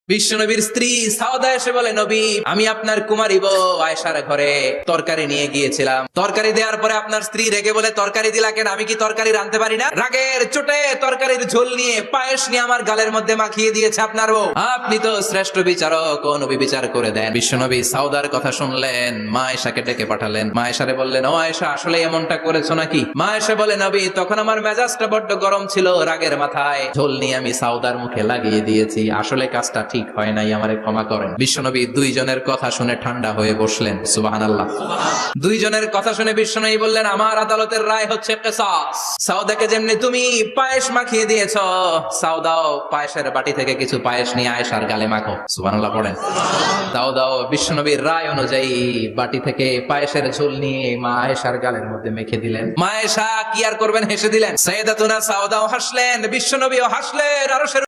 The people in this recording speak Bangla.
বিশ্বনবীর স্ত্রী সাউদা এসে বলে, নবী, আমি আপনার কুমারী বউ আয়েশার ঘরে তরকারি নিয়ে গিয়েছিলাম। তরকারি দেওয়ার পরে আপনার স্ত্রী রেগে বলে, তরকারি দিলা কেন? আমি কি তরকারি রাঁধতে পারি না? রাগের চোটে তরকারির ঝোল নিয়ে পায়েস নিয়ে আমার গালের মধ্যে মাখিয়ে দিয়েছে আপনার বউ। আপনি তো শ্রেষ্ঠ বিচারক, ও নবী বিচার করে দেন। বিশ্বনবী সাউদার কথা শুনলেন, মা আয়েশাকে ডেকে পাঠালেন। মা আয়েশারে বললেন, ও আয়েশা, আসলে এমনটা করেছো নাকি? মা আয়েশা বলে, নবী, তখন আমার মেজাজটা বড্ড গরম ছিল, রাগের মাথায় ঝোল নিয়ে আমি সাউদার মুখে লাগিয়ে দিয়েছি। আসলে কাজটা ঠিক হয় নাই, আমারে ক্ষমা করেন। বিশ্বনবী দুইজনের কথা শুনে ঠান্ডা হয়ে বসলেন। সুবহানাল্লাহ। দুইজনের কথা শুনে বিশ্বনবী বললেন, আমার আদালতের রায় হচ্ছে কিসাস। সাউদাকে যেমনি তুমি পায়েস মাখিয়ে দিয়েছো, সাউদাও পায়েসের বাটি থেকে কিছু পায়েস নিয়ে আয়েশার গালে মাখো। সুবহানাল্লাহ পড়েন। সাউদাও বিশ্বনবীর রায় অনুযায়ী বাটি থেকে পায়েসের ঝোল নিয়ে মা আয়েশার গালের মধ্যে মেখে দিলেন। মা আয়েশা কি আর করবেন, হেসে দিলেন। সাইয়েদাতুনা সাউদাও হাসলেন, বিশ্বনবীও হাসলেন। আরশের